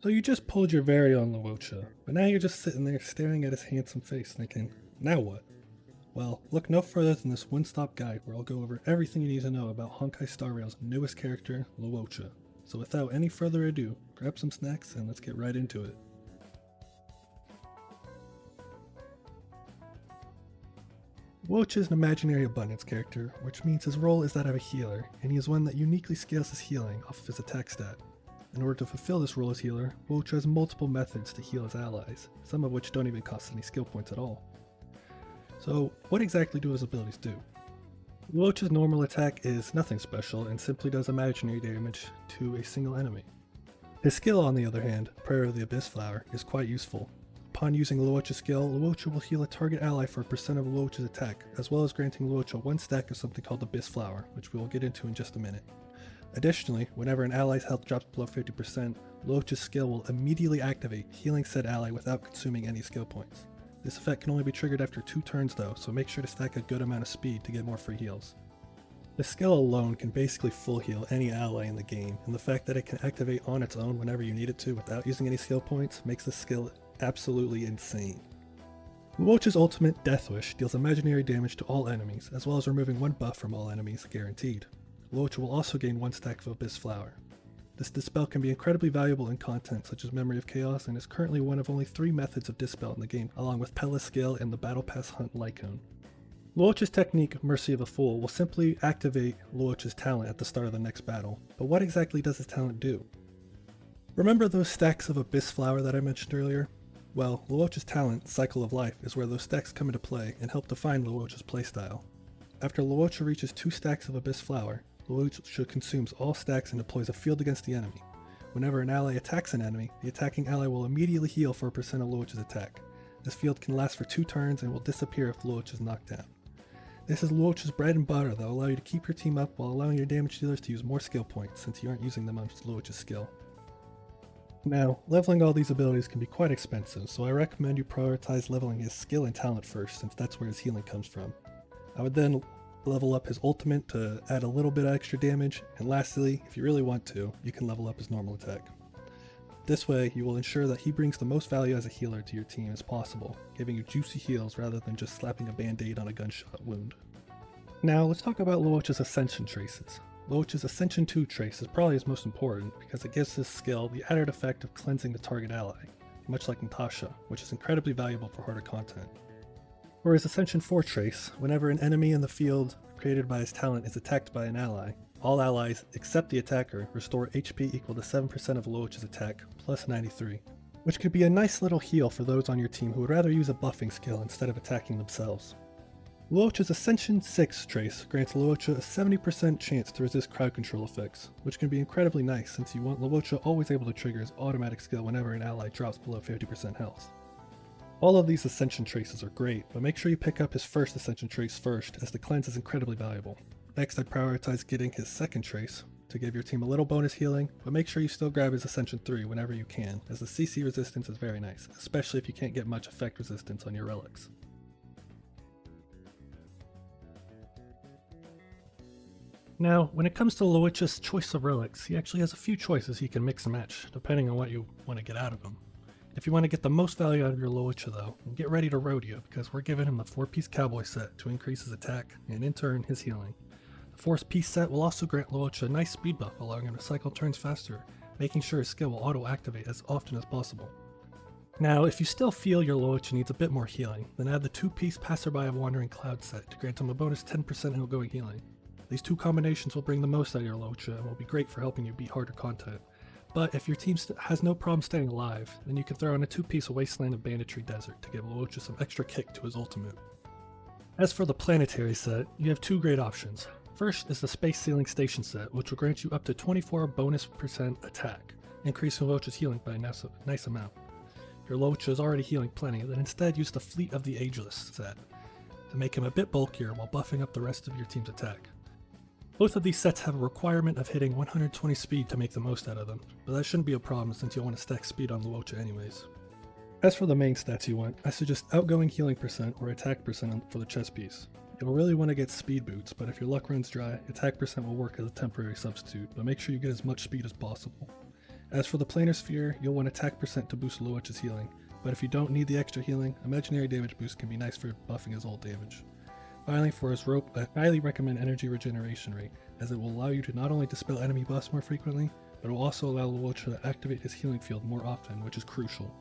So you just pulled your very own Luocha, but now you're just sitting there staring at his handsome face thinking, now what? Well, look no further than this one-stop guide where I'll go over everything you need to know about Honkai Star Rail's newest character, Luocha. So without any further ado, grab some snacks and let's get right into it. Luocha is an imaginary abundance character, which means his role is that of a healer, and he is one that uniquely scales his healing off of his attack stat. In order to fulfill this role as healer, Luocha has multiple methods to heal his allies, some of which don't even cost any skill points at all. So, what exactly do his abilities do? Luocha's normal attack is nothing special and simply does imaginary damage to a single enemy. His skill, on the other hand, Prayer of the Abyss Flower, is quite useful. Upon using Luocha's skill, Luocha will heal a target ally for a percent of Luocha's attack, as well as granting Luocha one stack of something called Abyss Flower, which we will get into in just a minute. Additionally, whenever an ally's health drops below 50%, Luocha's skill will immediately activate, healing said ally without consuming any skill points. This effect can only be triggered after 2 turns though, so make sure to stack a good amount of speed to get more free heals. The skill alone can basically full heal any ally in the game, and the fact that it can activate on its own whenever you need it to without using any skill points makes this skill absolutely insane. Luocha's ultimate, Death Wish, deals imaginary damage to all enemies, as well as removing 1 buff from all enemies, guaranteed. Luocha will also gain 1 stack of Abyss Flower. This Dispel can be incredibly valuable in content such as Memory of Chaos and is currently one of only 3 methods of Dispel in the game, along with Pella's skill and the Battle Pass Hunt Lycone. Luocha's technique, Mercy of the Fool, will simply activate Luocha's talent at the start of the next battle, but what exactly does his talent do? Remember those stacks of Abyss Flower that I mentioned earlier? Well, Luocha's talent, Cycle of Life, is where those stacks come into play and help define Luocha's playstyle. After Luocha reaches 2 stacks of Abyss Flower, Luocha consumes all stacks and deploys a field against the enemy. Whenever an ally attacks an enemy, the attacking ally will immediately heal for a percent of Luocha's attack. This field can last for 2 turns and will disappear if Luocha is knocked down. This is Luocha's bread and butter that will allow you to keep your team up while allowing your damage dealers to use more skill points since you aren't using them on Luocha's skill. Now, leveling all these abilities can be quite expensive, so I recommend you prioritize leveling his skill and talent first since that's where his healing comes from. I would then level up his ultimate to add a little bit of extra damage, and lastly, if you really want to, you can level up his normal attack. This way, you will ensure that he brings the most value as a healer to your team as possible, giving you juicy heals rather than just slapping a band-aid on a gunshot wound. Now, let's talk about Luocha's Ascension traces. Luocha's Ascension 2 trace is probably his most important because it gives this skill the added effect of cleansing the target ally, much like Natasha, which is incredibly valuable for harder content. For his Ascension 4 trace, whenever an enemy in the field created by his talent is attacked by an ally, all allies, except the attacker, restore HP equal to 7% of Luocha's attack, plus 93, which could be a nice little heal for those on your team who would rather use a buffing skill instead of attacking themselves. Luocha's Ascension 6 trace grants Luocha a 70% chance to resist crowd control effects, which can be incredibly nice since you want Luocha always able to trigger his automatic skill whenever an ally drops below 50% health. All of these Ascension traces are great, but make sure you pick up his first Ascension trace first, as the cleanse is incredibly valuable. Next, I'd prioritize getting his second trace, to give your team a little bonus healing, but make sure you still grab his Ascension 3 whenever you can, as the CC resistance is very nice, especially if you can't get much effect resistance on your relics. Now, when it comes to Luocha's choice of relics, he actually has a few choices he can mix and match, depending on what you want to get out of him. If you want to get the most value out of your Luocha though, get ready to rodeo because we're giving him the 4-piece cowboy set to increase his attack and in turn his healing. The 4-piece set will also grant Luocha a nice speed buff, allowing him to cycle turns faster, making sure his skill will auto-activate as often as possible. Now, if you still feel your Luocha needs a bit more healing, then add the 2-piece Passerby of Wandering Cloud set to grant him a bonus 10% outgoing healing. These 2 combinations will bring the most out of your Luocha and will be great for helping you beat harder content. But if your team has no problem staying alive, then you can throw in a 2-piece Wasteland of Banditry Desert to give Luocha some extra kick to his ultimate. As for the planetary set, you have 2 great options. First is the Space Sealing Station set, which will grant you up to 24 bonus % attack, increasing Luocha's healing by a nice amount. If your Luocha is already healing plenty, then instead use the Fleet of the Ageless set to make him a bit bulkier while buffing up the rest of your team's attack. Both of these sets have a requirement of hitting 120 speed to make the most out of them, but that shouldn't be a problem since you'll want to stack speed on Luocha anyways. As for the main stats you want, I suggest outgoing healing % or attack % for the chest piece. You'll really want to get speed boots, but if your luck runs dry, attack % will work as a temporary substitute, but make sure you get as much speed as possible. As for the planar sphere, you'll want attack percent to boost Luocha's healing, but if you don't need the extra healing, imaginary damage boost can be nice for buffing his ult damage. Finally, for his rope, I highly recommend energy regeneration rate, as it will allow you to not only dispel enemy buffs more frequently, but it will also allow Luocha to activate his healing field more often, which is crucial.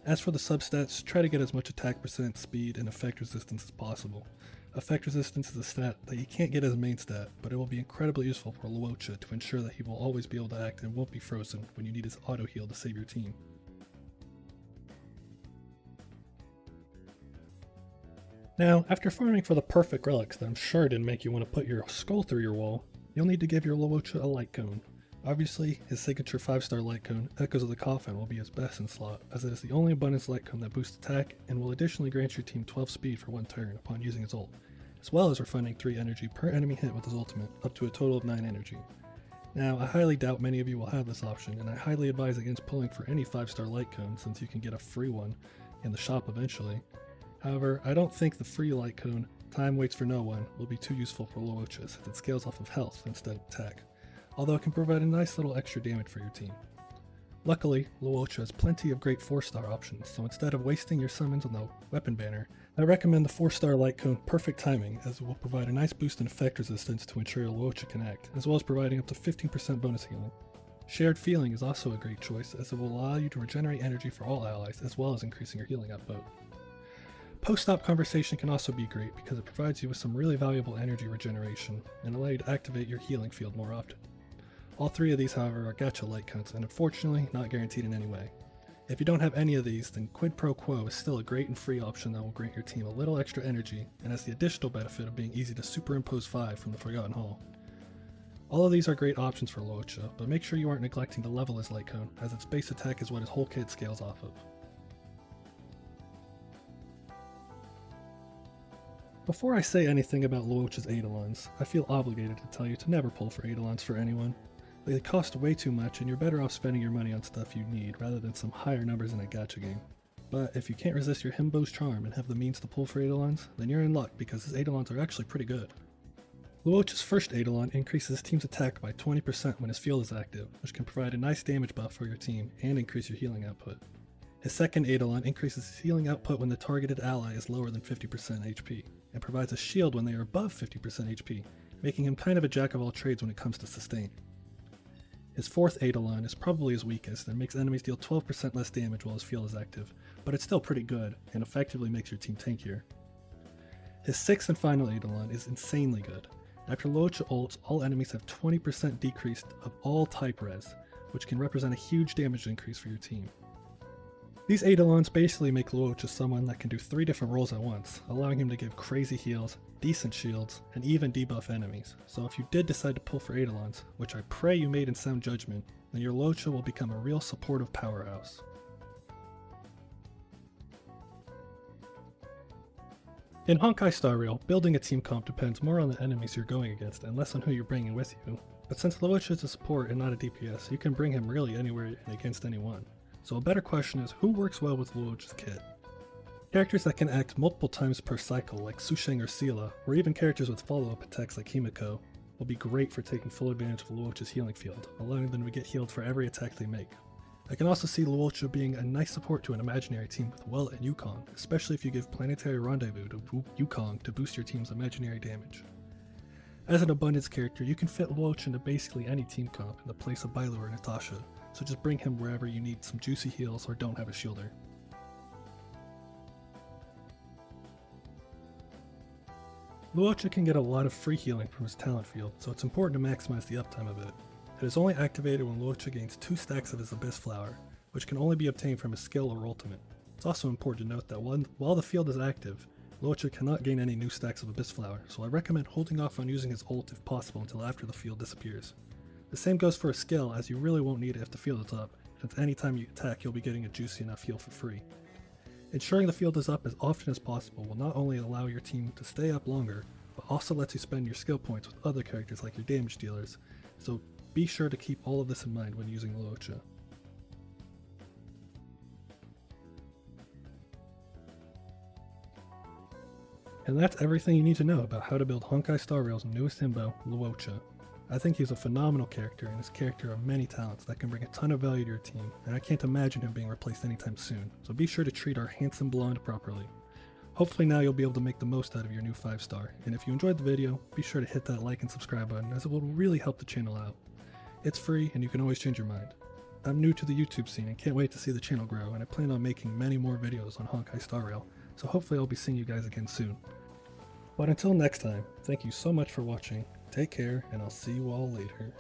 As for the substats, try to get as much attack percent, speed, and effect resistance as possible. Effect resistance is a stat that you can't get as a main stat, but it will be incredibly useful for Luocha to ensure that he will always be able to act and won't be frozen when you need his auto heal to save your team. Now, after farming for the perfect relics that I'm sure didn't make you want to put your skull through your wall, you'll need to give your Luocha a light cone. Obviously, his signature 5-star light cone, Echoes of the Coffin, will be his best in slot, as it is the only abundance light cone that boosts attack and will additionally grant your team 12 speed for one turn upon using his ult, as well as refunding 3 energy per enemy hit with his ultimate, up to a total of 9 energy. Now, I highly doubt many of you will have this option, and I highly advise against pulling for any 5-star light cone since you can get a free one in the shop eventually. However, I don't think the free light cone, Time Waits for No One, will be too useful for Luocha since it scales off of health instead of attack, although it can provide a nice little extra damage for your team. Luckily, Luocha has plenty of great 4-star options, so instead of wasting your summons on the weapon banner, I recommend the 4-star light cone Perfect Timing, as it will provide a nice boost in effect resistance to ensure your Luocha can act, as well as providing up to 15% bonus healing. Shared Feeling is also a great choice, as it will allow you to regenerate energy for all allies, as well as increasing your healing output. Post-op Conversation can also be great because it provides you with some really valuable energy regeneration, and allow you to activate your healing field more often. All 3 of these, however, are gacha light cones, and unfortunately not guaranteed in any way. If you don't have any of these, then Quid Pro Quo is still a great and free option that will grant your team a little extra energy, and has the additional benefit of being easy to superimpose 5 from the Forgotten Hall. All of these are great options for Luocha, but make sure you aren't neglecting to level his light cone, as its base attack is what his whole kit scales off of. Before I say anything about Luocha's Eidolons, I feel obligated to tell you to never pull for Eidolons for anyone. They cost way too much, and you're better off spending your money on stuff you need rather than some higher numbers in a gacha game. But if you can't resist your Himbo's charm and have the means to pull for Eidolons, then you're in luck because his Eidolons are actually pretty good. Luocha's first Eidolon increases his team's attack by 20% when his field is active, which can provide a nice damage buff for your team and increase your healing output. His second Eidolon increases his healing output when the targeted ally is lower than 50% HP, and provides a shield when they are above 50% HP, making him kind of a jack of all trades when it comes to sustain. His fourth Eidolon is probably his weakest and makes enemies deal 12% less damage while his field is active, but it's still pretty good and effectively makes your team tankier. His sixth and final Eidolon is insanely good. After Luocha ults, all enemies have 20% decreased of all type res, which can represent a huge damage increase for your team. These Eidolons basically make Luocha someone that can do 3 different roles at once, allowing him to give crazy heals, decent shields, and even debuff enemies. So if you did decide to pull for Eidolons, which I pray you made in sound judgment, then your Luocha will become a real supportive powerhouse. In Honkai Star Rail, building a team comp depends more on the enemies you're going against and less on who you're bringing with you. But since Luocha is a support and not a DPS, you can bring him really anywhere and against anyone. So a better question is, who works well with Luocha's kit? Characters that can act multiple times per cycle like Susheng or Sela, or even characters with follow-up attacks like Himiko, will be great for taking full advantage of Luocha's healing field, allowing them to get healed for every attack they make. I can also see Luocha being a nice support to an imaginary team with Well and Yukong, especially if you give Planetary Rendezvous to Yukong to boost your team's imaginary damage. As an abundance character, you can fit Luocha into basically any team comp in the place of Bailu or Natasha, so just bring him wherever you need some juicy heals or don't have a shielder. Luocha can get a lot of free healing from his talent field, so it's important to maximize the uptime of it. It is only activated when Luocha gains 2 stacks of his Abyss Flower, which can only be obtained from his skill or ultimate. It's also important to note that while the field is active, Luocha cannot gain any new stacks of Abyss Flower, so I recommend holding off on using his ult if possible until after the field disappears. The same goes for a skill, as you really won't need it if the field is up, since anytime you attack you'll be getting a juicy enough heal for free. Ensuring the field is up as often as possible will not only allow your team to stay up longer, but also lets you spend your skill points with other characters like your damage dealers, so be sure to keep all of this in mind when using Luocha. And that's everything you need to know about how to build Honkai Star Rail's newest himbo, Luocha. I think he's a phenomenal character and is a character of many talents that can bring a ton of value to your team, and I can't imagine him being replaced anytime soon, so be sure to treat our handsome blonde properly. Hopefully now you'll be able to make the most out of your new 5-star, and if you enjoyed the video, be sure to hit that like and subscribe button as it will really help the channel out. It's free and you can always change your mind. I'm new to the YouTube scene and can't wait to see the channel grow, and I plan on making many more videos on Honkai Star Rail, so hopefully I'll be seeing you guys again soon. But until next time, thank you so much for watching, take care, and I'll see you all later.